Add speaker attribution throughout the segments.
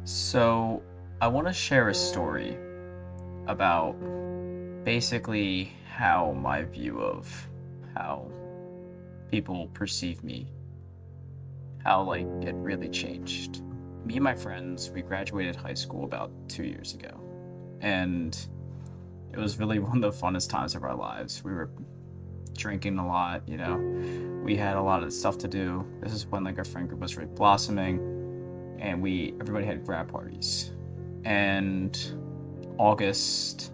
Speaker 1: So, I want to share a story about basically how my view of how people perceive me, how it really changed. Me and my friends, we graduated high school about 2 years ago, and it was really one of the funnest times of our lives. We were drinking a lot, we had a lot of stuff to do. This is when our friend group was really blossoming, and everybody had grad parties. And August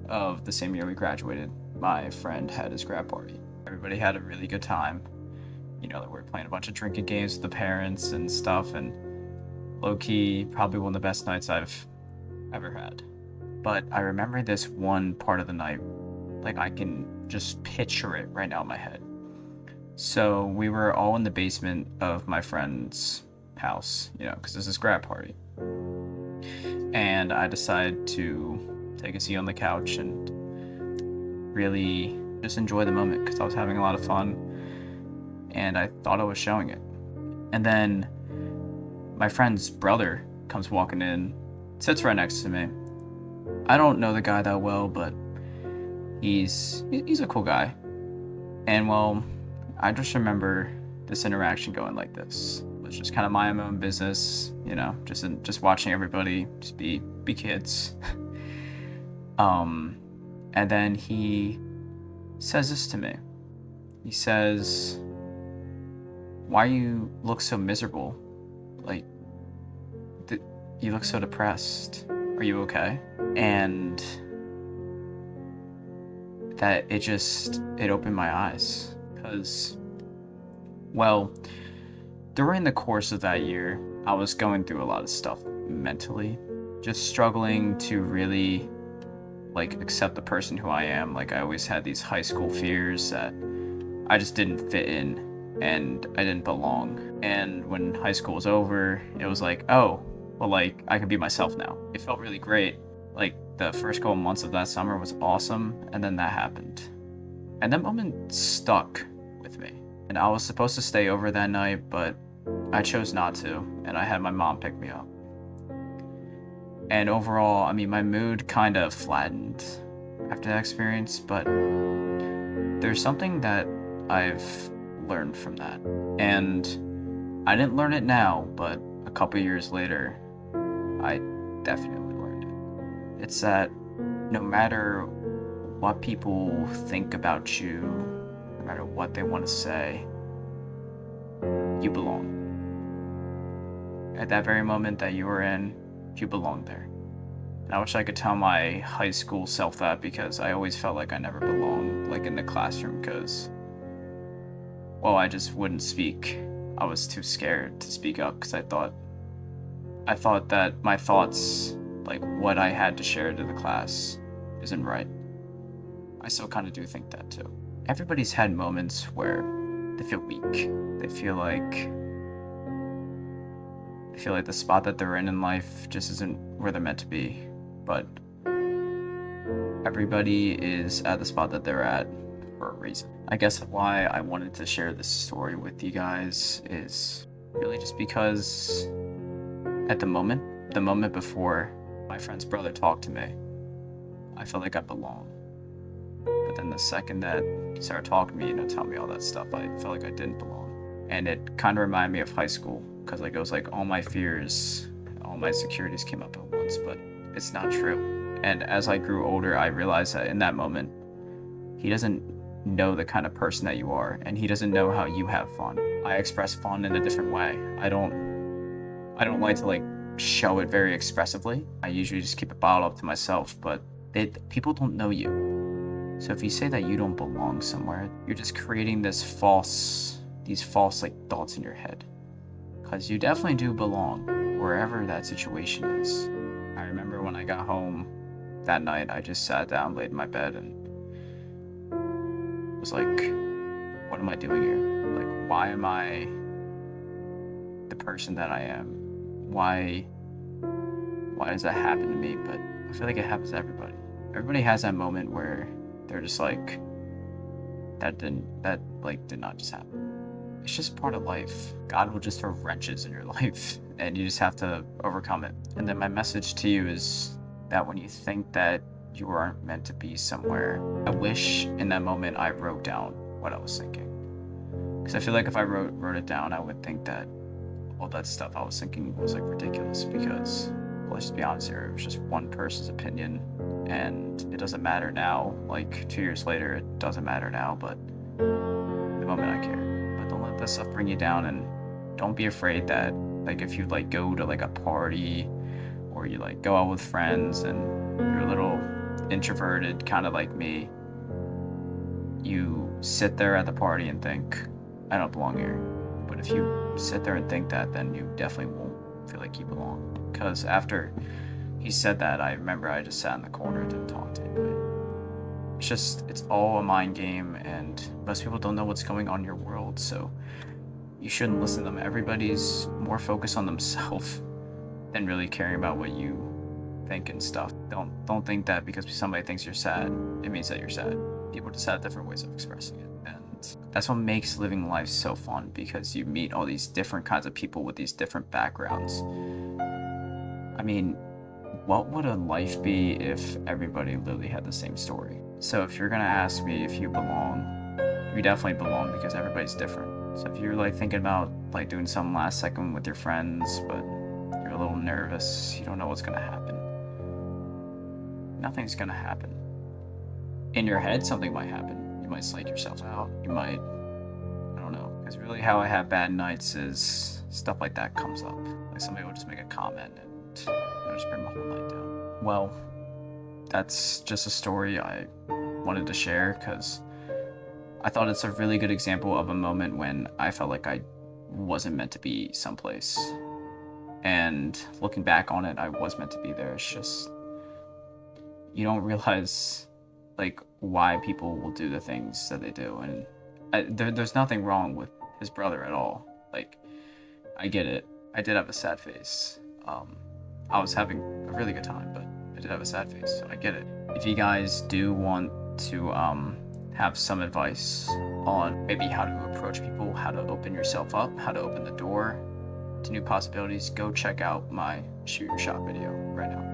Speaker 1: of the same year we graduated, my friend had his grad party. Everybody had a really good time. We were playing a bunch of drinking games with the parents and stuff, and low key, probably one of the best nights I've ever had. But I remember this one part of the night, I can just picture it right now in my head. So we were all in the basement of my friend's house, because this is grad party. And I decided to take a seat on the couch and really just enjoy the moment because I was having a lot of fun and I thought I was showing it. And then my friend's brother comes walking in, sits right next to me. I don't know the guy that well, but he's a cool guy. And well, I just remember this interaction going like this. It's just kind of my own business, just watching everybody just be kids. And then he says this to me. He says, "Why you look so miserable? You look so depressed. Are you okay?" And that it opened my eyes because, well, during the course of that year, I was going through a lot of stuff mentally, just struggling to really accept the person who I am. I always had these high school fears that I just didn't fit in and I didn't belong. And when high school was over, it was oh, well, I can be myself now. It felt really great. The first couple months of that summer was awesome, and then that happened. And that moment stuck with me. And I was supposed to stay over that night, but I chose not to, and I had my mom pick me up. And overall, my mood kind of flattened after that experience, but there's something that I've learned from that. And I didn't learn it now, but a couple years later, I definitely learned it. It's that no matter what people think about you, no matter what they want to say, you belong. At that very moment that you were in, you belong there. And I wish I could tell my high school self that because I always felt like I never belonged, in the classroom, because, well, I just wouldn't speak. I was too scared to speak up because I thought that my thoughts, what I had to share to the class, isn't right. I still kind of do think that too. Everybody's had moments where they feel weak. They feel like the spot that they're in life just isn't where they're meant to be. But everybody is at the spot that they're at for a reason. I guess why I wanted to share this story with you guys is really just because at the moment before my friend's brother talked to me, I felt like I belonged. But then the second that he started talking to me, telling me all that stuff, I felt like I didn't belong. And it kind of reminded me of high school, because it was all my fears, all my insecurities came up at once, but it's not true. And as I grew older, I realized that in that moment, he doesn't know the kind of person that you are, and he doesn't know how you have fun. I express fun in a different way. I don't like to show it very expressively. I usually just keep it bottled up to myself, but people don't know you. So if you say that you don't belong somewhere, you're just creating these false thoughts in your head. Because you definitely do belong wherever that situation is. I remember when I got home that night, I just sat down, laid in my bed, and was like, what am I doing here? Why am I the person that I am? Why does that happen to me? But I feel like it happens to everybody. Everybody has that moment where they're just that did not just happen. It's just part of life. God will just throw wrenches in your life and you just have to overcome it. And then my message to you is that when you think that you aren't meant to be somewhere, I wish in that moment I wrote down what I was thinking. Because I feel like if I wrote it down, I would think that all that stuff I was thinking was like ridiculous. Because, well, let's just be honest here, it was just one person's opinion, and it doesn't matter now. Like 2 years later, it doesn't matter now, but the moment I care. But don't let this stuff bring you down, and don't be afraid that like if you like go to like a party or you like go out with friends and you're a little introverted, kind of like me, you sit there at the party and think, I don't belong here. But if you sit there and think that, then you definitely won't feel like you belong. Because after he said that, I remember I just sat in the corner and didn't talk to anybody. It's all a mind game, and most people don't know what's going on in your world, so you shouldn't listen to them. Everybody's more focused on themselves than really caring about what you think and stuff. Don't think that because somebody thinks you're sad, it means that you're sad. People just have different ways of expressing it, and that's what makes living life so fun, because you meet all these different kinds of people with these different backgrounds. I mean, what would a life be if everybody literally had the same story? So if you're gonna ask me if you belong, you definitely belong, because everybody's different. So if you're like thinking about like doing something last second with your friends, but you're a little nervous, you don't know what's gonna happen, nothing's gonna happen. In your head, something might happen. You might psych yourself out. You might, I don't know. Because really how I have bad nights is stuff like that comes up. Like somebody will just make a comment and it'll just bring my whole night down. Well, that's just a story I wanted to share because I thought it's a really good example of a moment when I felt like I wasn't meant to be someplace. And looking back on it, I was meant to be there. It's just, you don't realize like why people will do the things that they do, and there's nothing wrong with his brother at all. Like, I get it. I did have a sad face. I was having a really good time, but I did have a sad face, so I get it. If you guys do want to have some advice on maybe how to approach people, how to open yourself up, how to open the door to new possibilities, go check out my shoot your shot video right now.